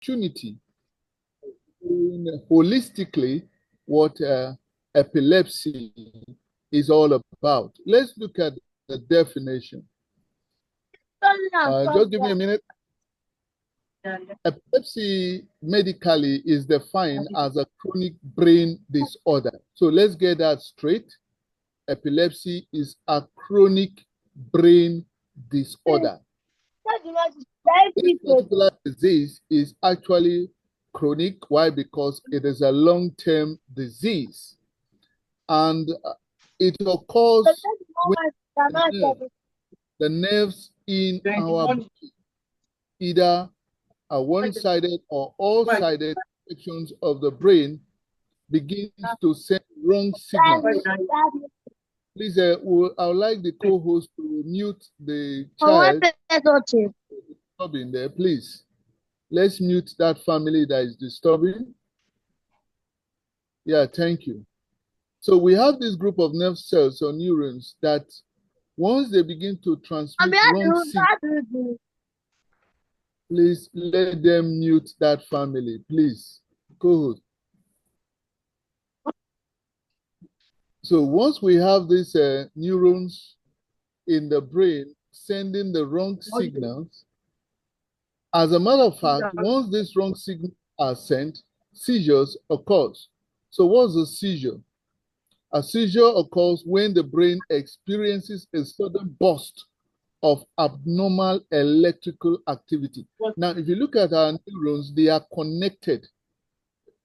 opportunity in holistically what epilepsy is all about. Let's look at the definition. Just give me a minute. Epilepsy medically is defined as a chronic brain disorder. So let's get that straight. Epilepsy is a chronic brain disorder. This particular disease is actually chronic. Why? Because it is a long-term disease. And it occurs when the nerves in our body, either one-sided or all-sided sections of the brain, begins to send wrong signals. Please, I would like the co-host to mute the child disturbing there, please. Let's mute that family that is disturbing. Yeah, thank you. So we have this group of nerve cells or neurons that once they begin to transmit wrong signals, please let them mute that family, please. Co-host. So once we have these neurons in the brain sending the wrong signals, as a matter of fact, once these wrong signals are sent, seizures occurs. So what's a seizure? A seizure occurs when the brain experiences a sudden burst of abnormal electrical activity. Now, if you look at our neurons, they are connected.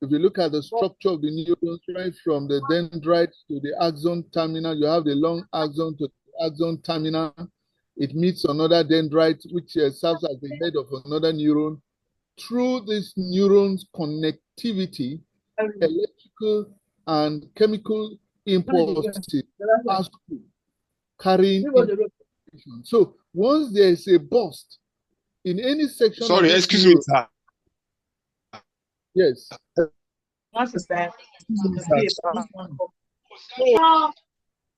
If you look at the structure of the neurons, right from the dendrite to the axon terminal, you have the long axon to the axon terminal. It meets another dendrite, which serves as the head of another neuron. Through this neuron's connectivity, electrical and chemical impulses pass through, carrying information. So once there is a burst in any section Sorry, of excuse me, sir. Yes. Please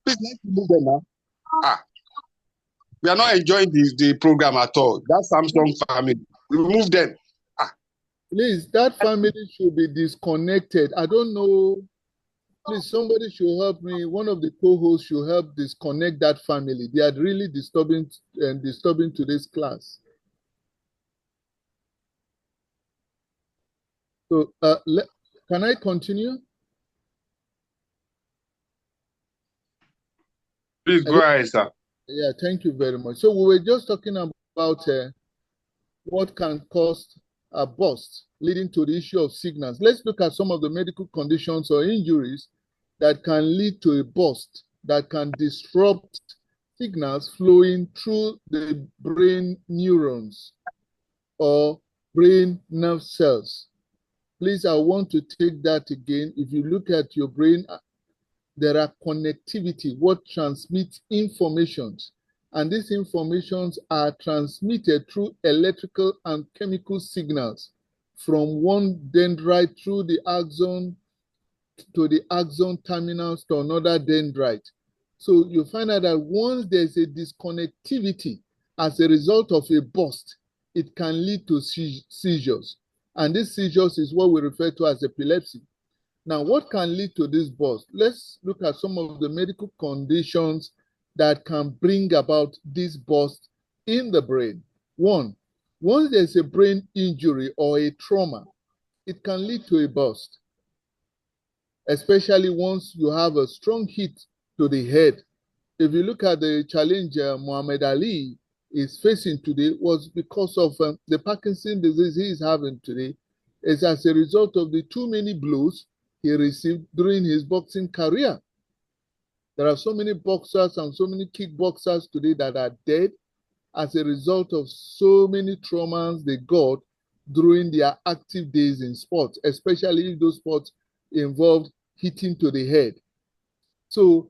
let's move them now. We are not enjoying the program at all. That Samsung family, remove them. Please, that family should be disconnected. I don't know. Please, somebody should help me. One of the co-hosts should help disconnect that family. They are really disturbing today's class. So, can I continue? Please go ahead, sir. Yeah, thank you very much. So we were just talking about what can cause a burst leading to the issue of signals. Let's look at some of the medical conditions or injuries that can lead to a burst that can disrupt signals flowing through the brain neurons or brain nerve cells. Please, I want to take that again. If you look at your brain, there are connectivity, what transmits informations. And these informations are transmitted through electrical and chemical signals from one dendrite through the axon to the axon terminals to another dendrite. So you find out that once there's a disconnectivity as a result of a burst, it can lead to seizures. And this seizures is what we refer to as epilepsy. Now, what can lead to this burst? Let's look at some of the medical conditions that can bring about this burst in the brain. One, once there's a brain injury or a trauma, it can lead to a burst, especially once you have a strong hit to the head. If you look at the challenge Muhammad Ali is facing today, was because of the Parkinson's disease he is having today. It's as a result of the too many blows he received during his boxing career. There are so many boxers and so many kickboxers today that are dead as a result of so many traumas they got during their active days in sports, especially if those sports involved hitting to the head. So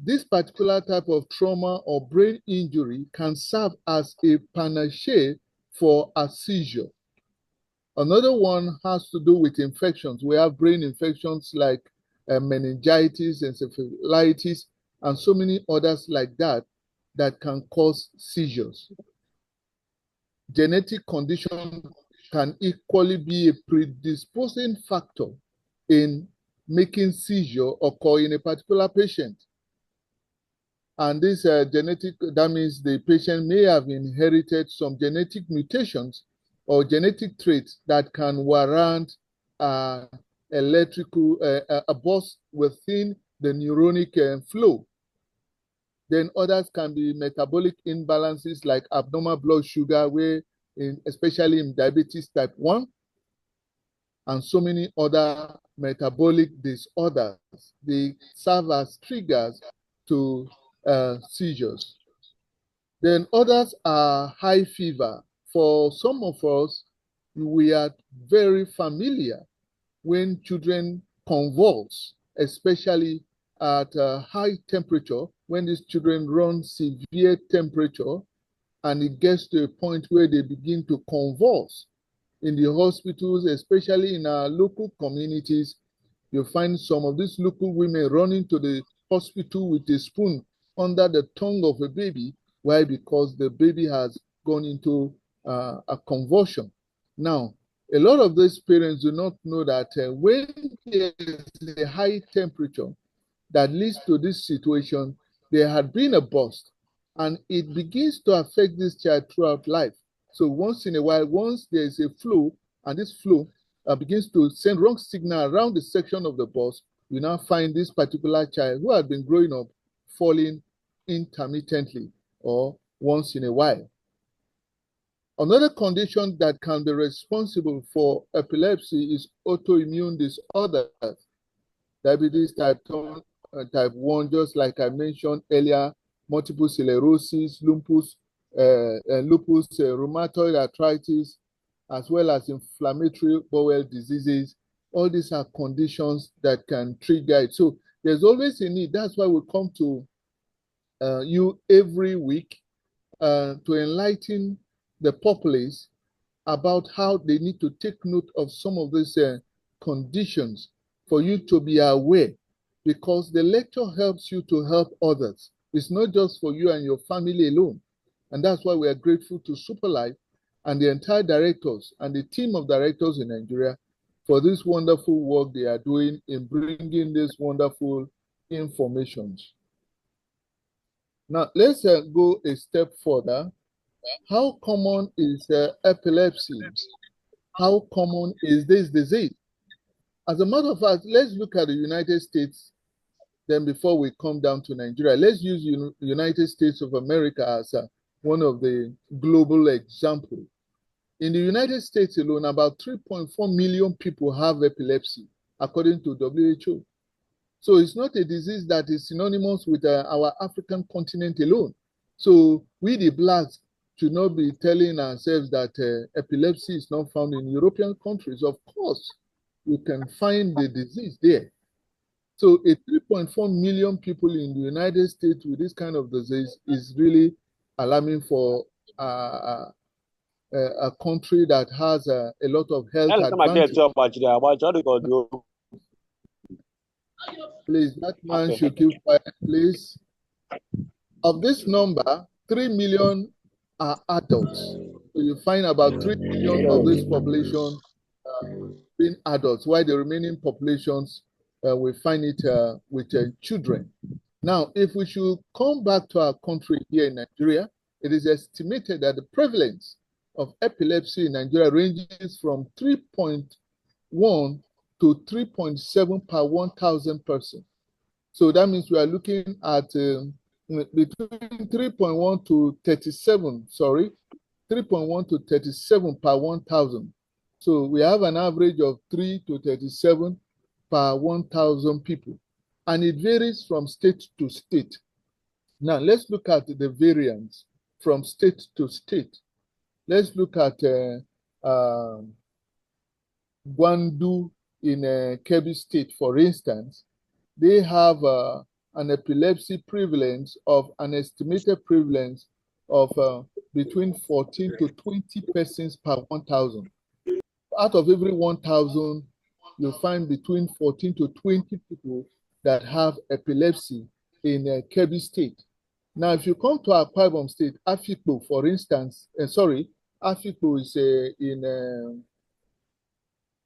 this particular type of trauma or brain injury can serve as a panacea for a seizure. Another one has to do with infections. We have brain infections like meningitis, encephalitis, and so many others like that that can cause seizures. Genetic conditions can equally be a predisposing factor in making seizure occur in a particular patient. And this genetic, that means the patient may have inherited some genetic mutations or genetic traits that can warrant electrical a burst within the neuronic flow. Then others can be metabolic imbalances like abnormal blood sugar, where especially in diabetes type 1, and so many other metabolic disorders. They serve as triggers to seizures. Then others are high fever. For some of us, we are very familiar when children convulse, especially at a high temperature, when these children run severe temperature, and it gets to a point where they begin to convulse. In the hospitals, especially in our local communities, you find some of these local women running to the hospital with a spoon under the tongue of a baby. Why? Because the baby has gone into a convulsion. Now, a lot of these parents do not know that when there is a high temperature that leads to this situation, there had been a burst, and it begins to affect this child throughout life. So once in a while, once there is a flow, and this flow begins to send wrong signal around the section of the burst, you now find this particular child who had been growing up falling intermittently or once in a while. Another condition that can be responsible for epilepsy is autoimmune disorders. Diabetes type 1, just like I mentioned earlier, multiple sclerosis, lupus, rheumatoid arthritis, as well as inflammatory bowel diseases. All these are conditions that can trigger it. So there's always a need. That's why we come to you every week to enlighten the populace about how they need to take note of some of these conditions for you to be aware, because the lecture helps you to help others. It's not just for you and your family alone. And that's why we are grateful to Superlife and the entire directors and the team of directors in Nigeria for this wonderful work they are doing in bringing this wonderful information. Now, let's go a step further. How common is epilepsy? How common is this disease? As a matter of fact, let's look at the United States. Then before we come down to Nigeria, let's use United States of America as one of the global examples. In the United States alone, about 3.4 million people have epilepsy, according to WHO. So it's not a disease that is synonymous with our African continent alone. So we, the blacks, should not be telling ourselves that epilepsy is not found in European countries. Of course, you can find the disease there. So a 3.4 million people in the United States with this kind of disease is really alarming for a country that has a lot of health advantage. Please, that man should keep quiet, please. Of this number, 3 million are adults. So you find about 3 million of this population being adults, while the remaining populations we find it with children. Now, if we should come back to our country here in Nigeria, it is estimated that the prevalence of epilepsy in Nigeria ranges from 3.1 to 3.7 per 1,000 persons. So that means we are looking at between 3.1 to 37, 3.1 to 37 per 1,000. So we have an average of 3 to 37 per 1,000 people. And it varies from state to state. Now, let's look at the variance from state to state. Let's look at Gwandu in Kebbi State, for instance. They have an epilepsy prevalence of an estimated prevalence of between 14 to 20 persons per 1,000. Out of every 1,000, you'll find between 14 to 20 people that have epilepsy in Kebbi State. Now, if you come to Akwa Ibom State, Afikpo, for instance, Afipo is in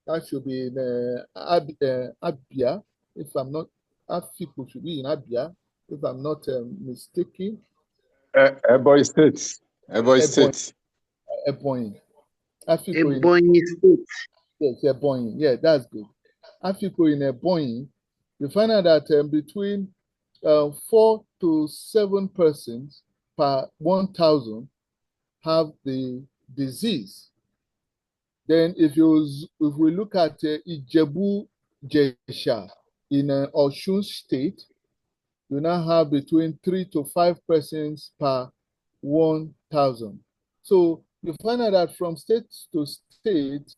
that should be in Abia, if I'm not. Afipo should be in Abia, if I'm not mistaken. Ebonyi State. Ebonyi Ebonyi. State. Ebonyi. Afipo in Ebonyi State. yes, Ebonyi. Yeah, that's good. Afipo in Ebonyi, you find out that between 4 to 7 persons per 1,000 have the disease. Then if we look at Ijebu Jesha in Osun State, you now have between 3 to 5 persons per 1,000. So you find out that from state to state,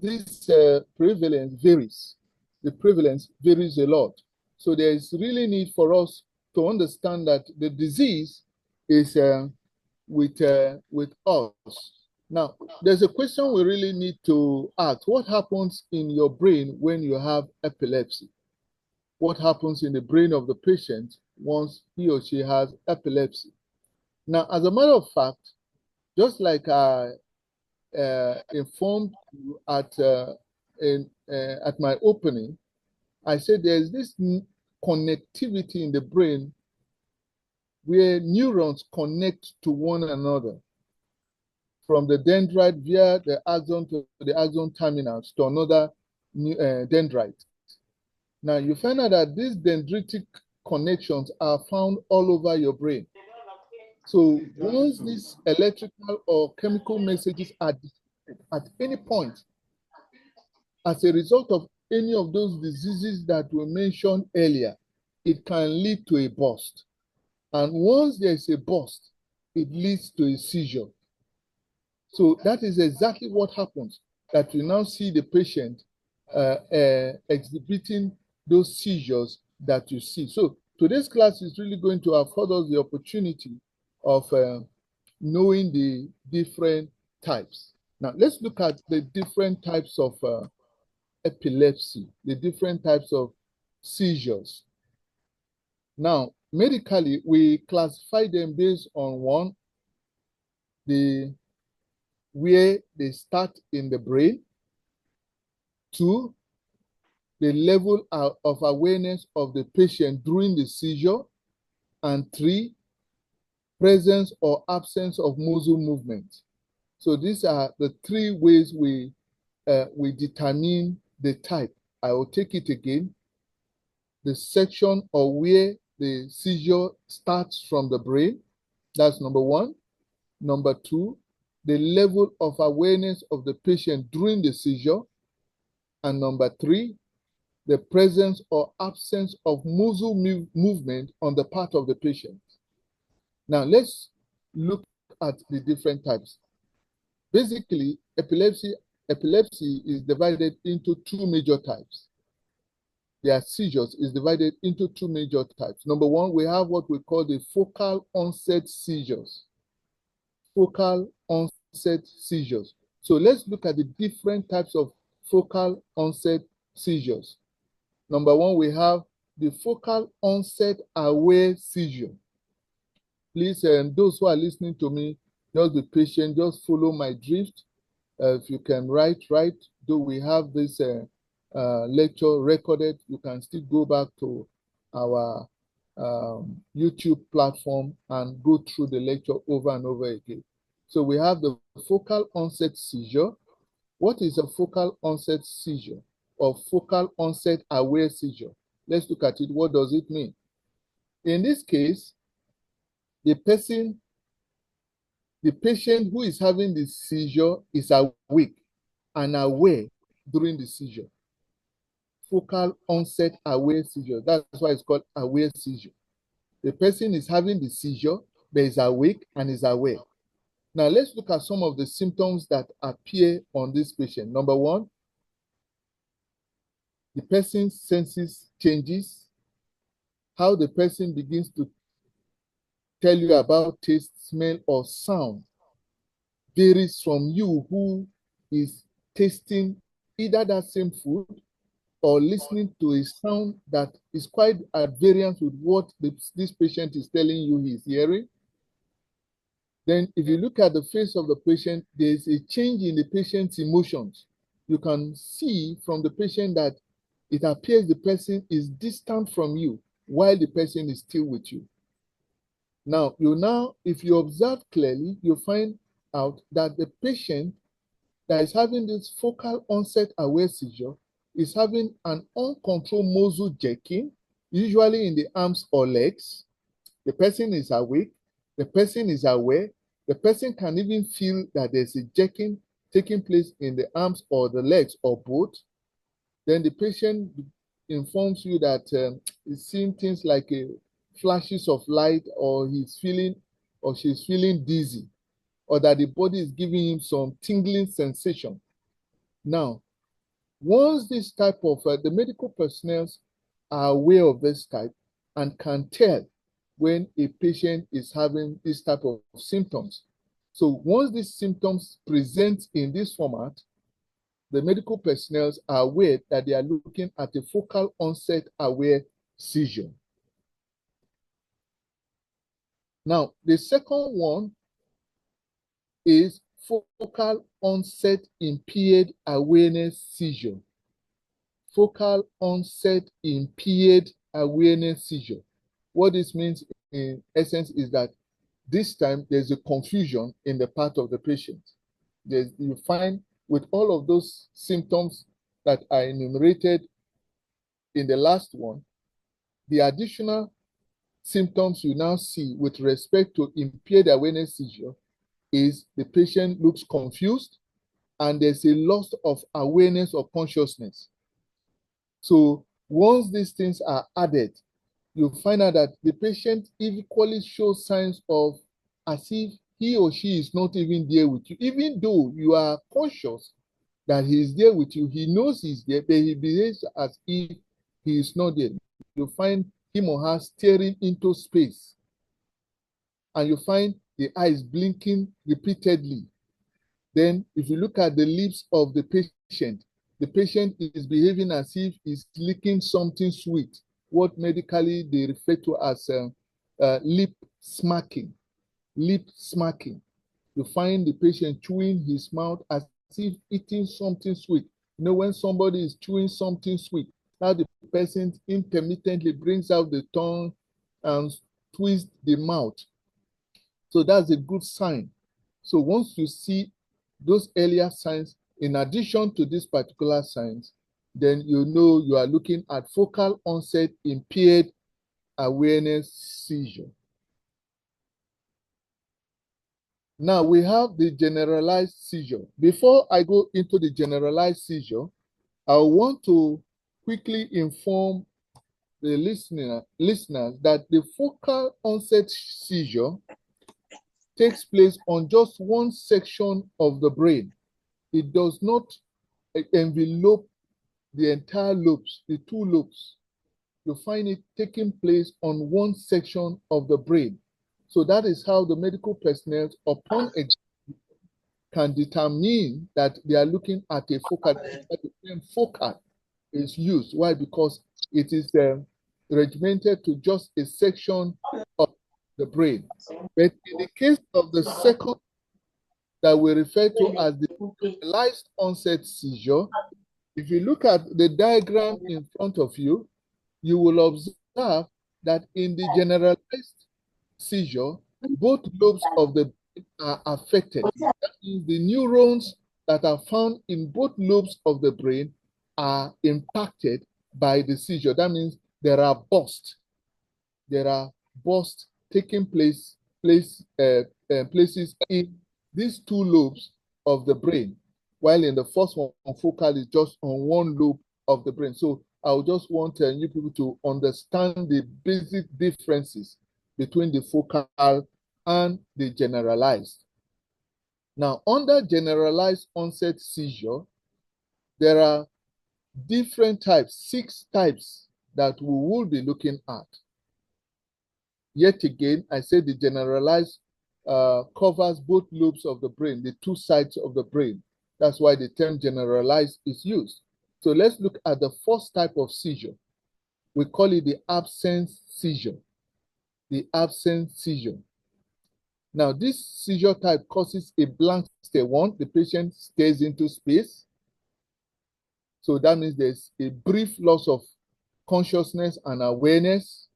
this prevalence varies. The prevalence varies a lot. So there is really need for us to understand that the disease is with us. Now, there's a question we really need to ask. What happens in your brain when you have epilepsy? What happens in the brain of the patient once he or she has epilepsy? Now, as a matter of fact, just like I informed you at my opening, I said there's this connectivity in the brain where neurons connect to one another from the dendrite via the axon to the axon terminals to another dendrite. Now, you find out that these dendritic connections are found all over your brain. So once these electrical or chemical messages are at any point, as a result of any of those diseases that were mentioned earlier, it can lead to a burst. And once there is a burst, it leads to a seizure. So that is exactly what happens, that you now see the patient exhibiting those seizures that you see. So today's class is really going to afford us the opportunity of knowing the different types. Now, let's look at the different types of epilepsy, the different types of seizures. Now, medically, we classify them based on one, where they start in the brain, two, the level of awareness of the patient during the seizure, and three, presence or absence of muscle movement. So these are the three ways we determine the type. I will take it again. The section or where the seizure starts from the brain, that's number one. Number two, the level of awareness of the patient during the seizure. And number three, the presence or absence of muscle movement on the part of the patient. Now, let's look at the different types. Basically, epilepsy is divided into two major types. Their seizures is divided into two major types. Number one, we have what we call the focal onset seizures. Focal onset seizures. So let's look at the different types of focal onset seizures. Number one, we have the focal onset aware seizure. Please, those who are listening to me, just be patient, just follow my drift. If you can write, though we have this lecture recorded, you can still go back to our YouTube platform and go through the lecture over and over again. So we have the focal onset seizure. What is a focal onset seizure or focal onset aware seizure? Let's look at it. What does it mean? In this case, the patient who is having the seizure is awake and aware during the seizure. Focal onset aware seizure. That's why it's called aware seizure. The person is having the seizure, but is awake and is aware. Now, let's look at some of the symptoms that appear on this patient. Number one, the person's senses changes. How the person begins to tell you about taste, smell, or sound varies from you who is tasting either that same food or listening to a sound that is quite at variance with what this patient is telling you he's hearing. Then if you look at the face of the patient, there's a change in the patient's emotions. You can see from the patient that it appears the person is distant from you while the person is still with you. Now, if you observe clearly, you find out that the patient that is having this focal onset aware seizure is having an uncontrolled muscle jerking, usually in the arms or legs. The person is awake, the person is aware, the person can even feel that there's a jerking taking place in the arms or the legs or both. Then the patient informs you that he's seeing things like flashes of light, or he's feeling or she's feeling dizzy, or that the body is giving him some tingling sensation. Now, once this type of, the medical personnel are aware of this type and can tell when a patient is having this type of symptoms. So once these symptoms present in this format, the medical personnel are aware that they are looking at a focal onset aware seizure. Now, the second one is focal onset impaired awareness seizure. Focal onset impaired awareness seizure. What this means in essence is that this time there's a confusion in the part of the patient. You find with all of those symptoms that are enumerated in the last one, the additional symptoms you now see with respect to impaired awareness seizure is the patient looks confused and there's a loss of awareness or consciousness. So once these things are added, you find out that the patient equally shows signs of as if he or she is not even there with you. Even though you are conscious that he is there with you, he knows he's there, but he behaves as if he is not there. You find him or her staring into space. And you find the eyes blinking repeatedly. Then if you look at the lips of the patient is behaving as if he's licking something sweet, what medically they refer to as lip smacking. Lip smacking. You find the patient chewing his mouth as if eating something sweet. You know, when somebody is chewing something sweet, how the person intermittently brings out the tongue and twists the mouth. So that's a good sign. So once you see those earlier signs, in addition to these particular signs, then you know you are looking at focal onset impaired awareness seizure. Now we have the generalized seizure. Before I go into the generalized seizure, I want to quickly inform the listeners that the focal onset seizure takes place on just one section of the brain. It does not envelope the entire lobes, the two lobes. You find it taking place on one section of the brain. So that is how the medical personnel, upon exam, can determine that they are looking at a focal. The term focal is used. Why? Because it is regimented to just a section of the brain. But in the case of the second that we refer to as the generalized onset seizure, if you look at the diagram in front of you, you will observe that in the generalized seizure, both lobes of the brain are affected. That means the neurons that are found in both lobes of the brain are impacted by the seizure. That means there are bursts. There are bursts taking places in these two lobes of the brain, while in the first one, focal is just on one lobe of the brain. So I would just want you people to understand the basic differences between the focal and the generalized. Now, under generalized onset seizure, there are different types, 6 types that we will be looking at. Yet again, I said the generalized covers both lobes of the brain, the two sides of the brain. That's why the term generalized is used. So let's look at the first type of seizure. We call it the absence seizure. The absence seizure. Now, this seizure type causes a blank stare. One, the patient stares into space. So that means there's a brief loss of consciousness and awareness.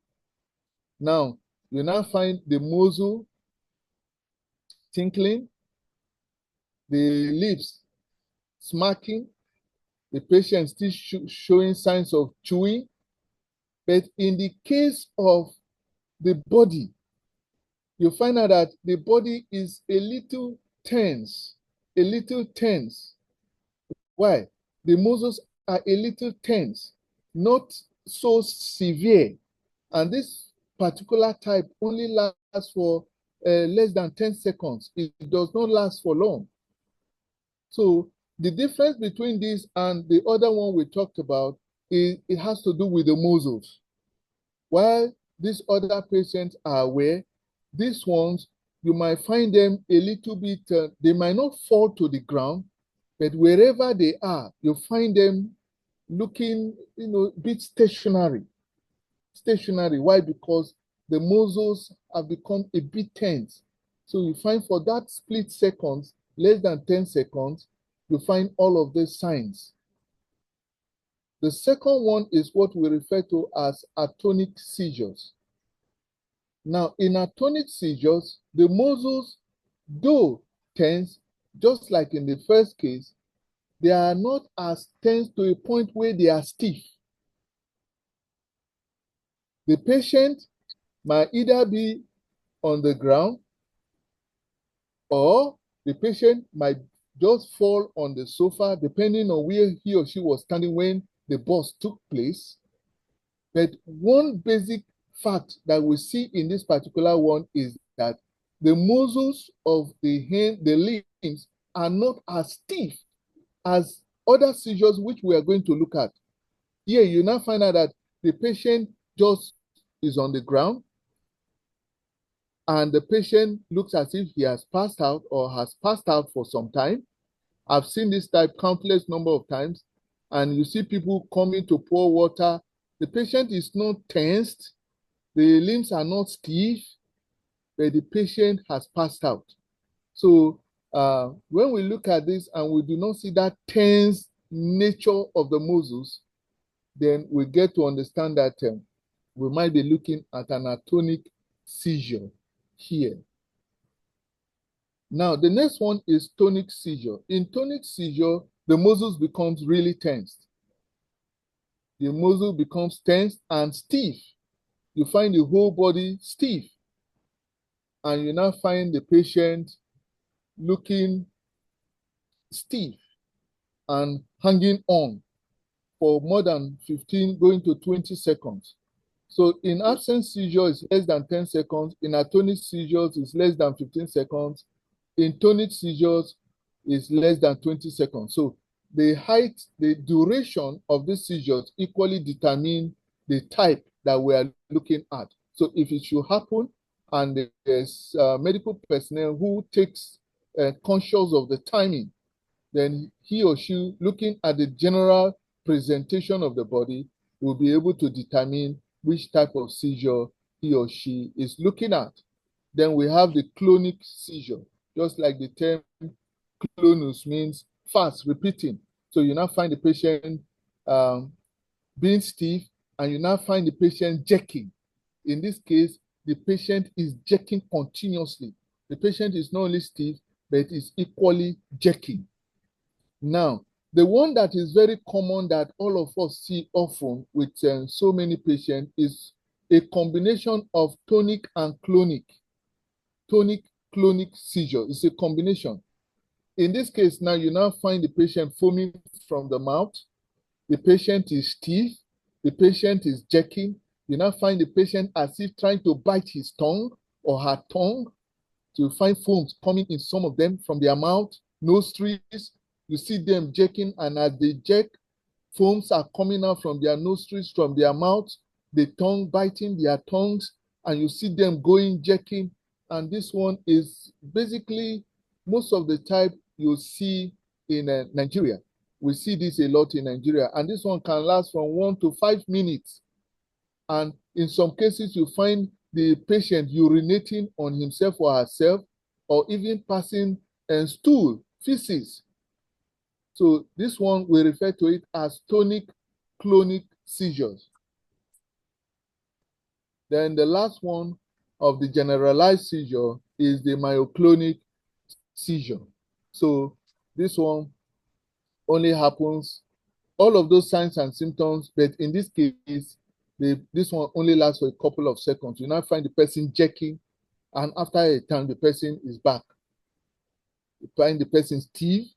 Now, you now find the muzzle tinkling, the lips smacking, the patient still showing signs of chewing. But in the case of the body, you find out that the body is a little tense, a little tense. Why? The muscles are a little tense, not so severe. And this particular type only lasts for less than 10 seconds. It does not last for long. So the difference between this and the other one we talked about is it has to do with the muscles. While these other patients are aware, these ones, you might find them a little bit, they might not fall to the ground, but wherever they are, you find them looking, a bit stationary. Stationary. Why? Because the muscles have become a bit tense. So you find for that split seconds, less than 10 seconds, you find all of these signs. The second one is what we refer to as atonic seizures. Now, in atonic seizures, the muscles, though tense, just like in the first case, they are not as tense to a point where they are stiff. The patient might either be on the ground or the patient might just fall on the sofa, depending on where he or she was standing when the burst took place. But one basic fact that we see in this particular one is that the muscles of the hand, the limbs, are not as stiff as other seizures which we are going to look at. Here, you now find out that the patient just is on the ground and the patient looks as if he has passed out or has passed out for some time. I've seen this type countless number of times, and you see people coming to pour water. The patient is not tensed, the limbs are not stiff, but the patient has passed out. So when we look at this and we do not see that tense nature of the muscles, then we get to understand that we might be looking at an atonic seizure here. Now, the next one is tonic seizure. In tonic seizure, the muscles becomes really tensed. The muscle becomes tense and stiff. You find the whole body stiff. And you now find the patient looking stiff and hanging on for more than 15, going to 20 seconds. So in absence seizure is less than 10 seconds. In atonic seizures is less than 15 seconds. In tonic seizures is less than 20 seconds. So the height, the duration of the seizures equally determine the type that we are looking at. So if it should happen and there's medical personnel who takes conscious of the timing, then he or she, looking at the general presentation of the body, will be able to determine which type of seizure he or she is looking at. Then we have the clonic seizure, just like the term clonus means fast, repeating. So you now find the patient being stiff, and you now find the patient jerking. In this case, the patient is jerking continuously. The patient is not only stiff, but is equally jerking. Now, the one that is very common that all of us see often with so many patients is a combination of tonic and clonic. Tonic-clonic seizure is a combination. In this case, now you now find the patient foaming from the mouth. The patient is stiff. The patient is jerking. You now find the patient as if trying to bite his tongue or her tongue. So you find foams coming in some of them from their mouth, nostrils. You see them jerking, and as they jerk, foams are coming out from their nostrils, from their mouths, the tongue biting their tongues, and you see them going jerking. And this one is basically most of the type you see in Nigeria. We see this a lot in Nigeria, and this one can last from 1 to 5 minutes. And in some cases, you find the patient urinating on himself or herself, or even passing stool, feces. So this one, we refer to it as tonic-clonic seizures. Then the last one of the generalized seizure is the myoclonic seizure. So this one only happens, all of those signs and symptoms, but in this case, this one only lasts for a couple of seconds. You now find the person jerking, and after a time, the person is back. You find the person's teeth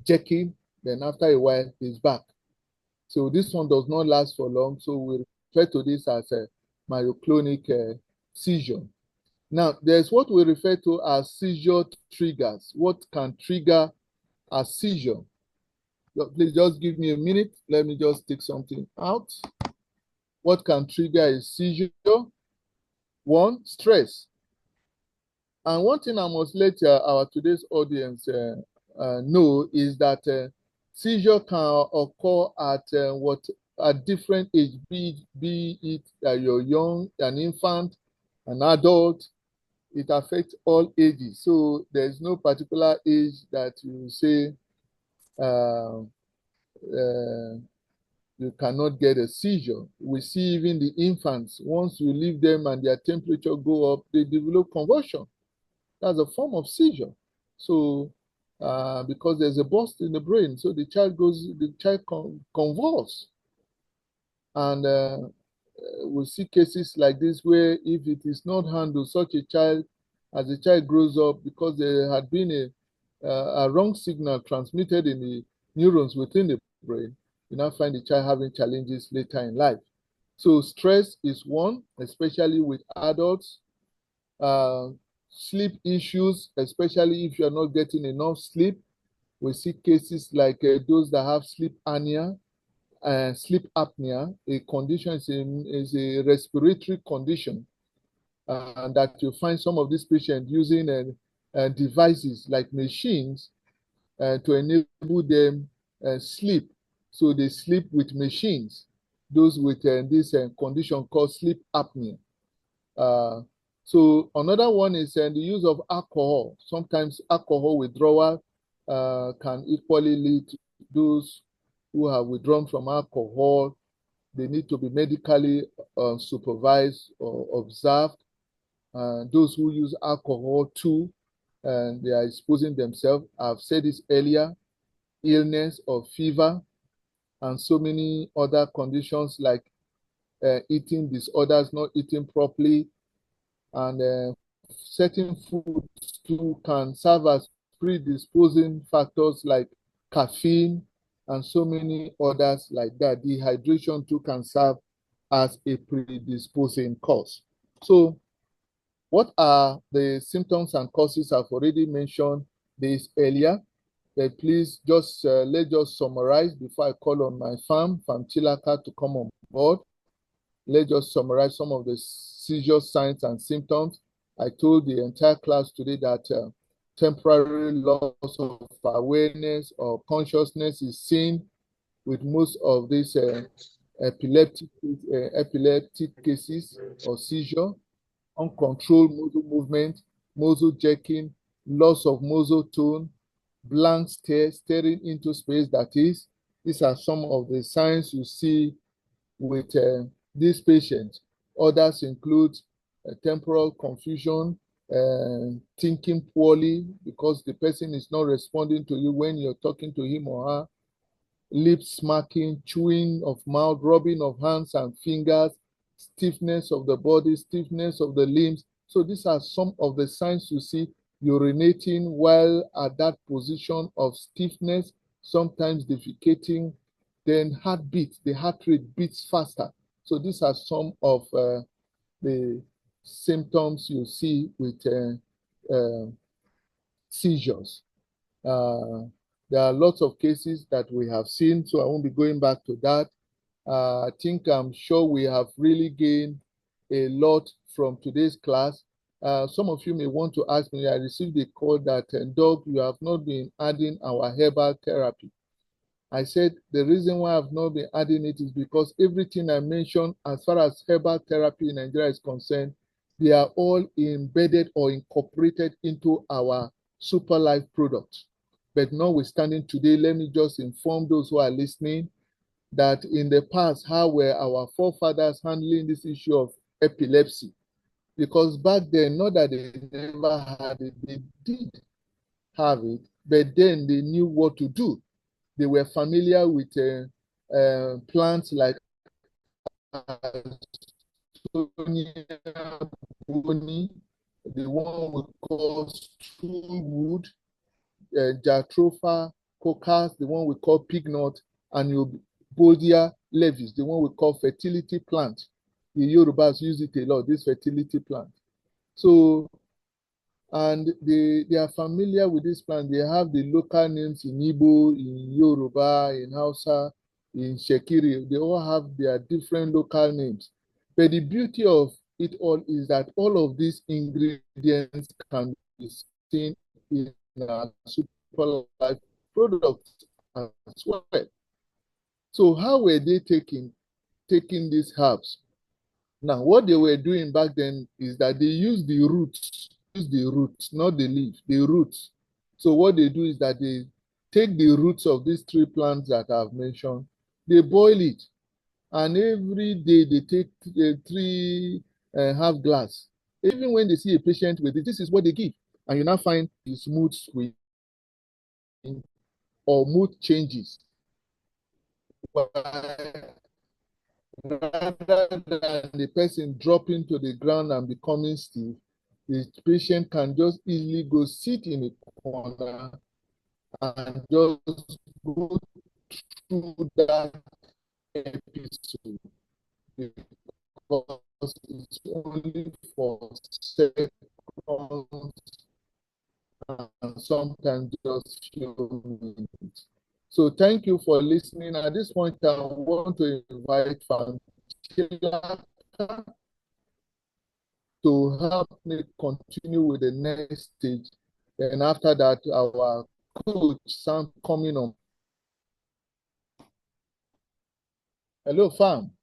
jerking, then after a while, he's back. So this one does not last for long. So we refer to this as a myoclonic seizure. Now, there's what we refer to as seizure triggers. What can trigger a seizure? Please just give me a minute. Let me just take something out. What can trigger a seizure? One, stress. And one thing I must let our today's audience know is that seizure can occur at different age, be it that you're young, an infant, an adult. It affects all ages. So there's no particular age that you say you cannot get a seizure. We see even the infants, once you leave them and their temperature go up, they develop convulsion. That's a form of seizure. So because there's a burst in the brain, so the child convulses. And we see cases like this where if it is not handled, such a child, as the child grows up, because there had been a wrong signal transmitted in the neurons within the brain, you now find the child having challenges later in life. So stress is one, especially with adults. Sleep issues, especially if you're not getting enough sleep. We see cases like those that have sleep apnea. Sleep apnea, a condition is a respiratory condition, and that you find some of these patients using devices like machines to enable them sleep. So they sleep with machines, those with this condition called sleep apnea. So another one is the use of alcohol. Sometimes alcohol withdrawal can equally lead to those who have withdrawn from alcohol. They need to be medically supervised or observed. Those who use alcohol too, and they are exposing themselves. I've said this earlier, illness or fever, and so many other conditions like eating disorders, not eating properly, and certain foods too can serve as predisposing factors like caffeine and so many others like that. Dehydration too can serve as a predisposing cause. So what are the symptoms and causes? I've already mentioned this earlier. But please let's just summarize before I call on my farm Chilaka, to come on board. Let's just summarize some of the seizure signs and symptoms. I told the entire class today that temporary loss of awareness or consciousness is seen with most of these epileptic cases or seizure. Uncontrolled muscle movement, muscle jerking, loss of muscle tone, blank stare, staring into space, that is. These are some of the signs you see with these patients. Others include temporal confusion, thinking poorly because the person is not responding to you when you're talking to him or her, lip smacking, chewing of mouth, rubbing of hands and fingers, stiffness of the body, stiffness of the limbs. So these are some of the signs you see. Urinating while at that position of stiffness, sometimes defecating, then heartbeat, the heart rate beats faster. So these are some of the symptoms you see with seizures. There are lots of cases that we have seen, so I won't be going back to that. I'm sure we have really gained a lot from today's class. Some of you may want to ask me, I received a call that, Doc, you have not been adding our herbal therapy. I said, the reason why I've not been adding it is because everything I mentioned as far as herbal therapy in Nigeria is concerned They are all embedded or incorporated into our Super Life product. But notwithstanding today, let me just inform those who are listening that in the past, how were our forefathers handling this issue of epilepsy? Because back then, not that they never had it, they did have it, but then they knew what to do. They were familiar with plants like boni, the one we call stoolwood, jatropha coccus, the one we call pignut, and Eubodia levis, the one we call fertility plant. The Yorubas use it a lot, this fertility plant. So, and they are familiar with this plant. They have the local names in Igbo, in Yoruba, in Hausa, in Shekiri. They all have their different local names. But the beauty of it all is that all of these ingredients can be seen in our Super Life products as well. So how were they taking these herbs? Now, what they were doing back then is that they used the roots, not the leaf, the roots. So what they do is that they take the roots of these three plants that I've mentioned, they boil it, and every day they take 3 half glass. Even when they see a patient with it, this is what they give. And you now find the mood swing or mood changes. Rather than the person dropping to the ground and becoming stiff, the patient can just easily go sit in a corner and just go through that episode, because it's only for seconds and sometimes just few minutes. So thank you for listening. At this point, I want to invite Fanchila to help me continue with the next stage. And after that, our coach, Sam, coming on. Hello, Fam.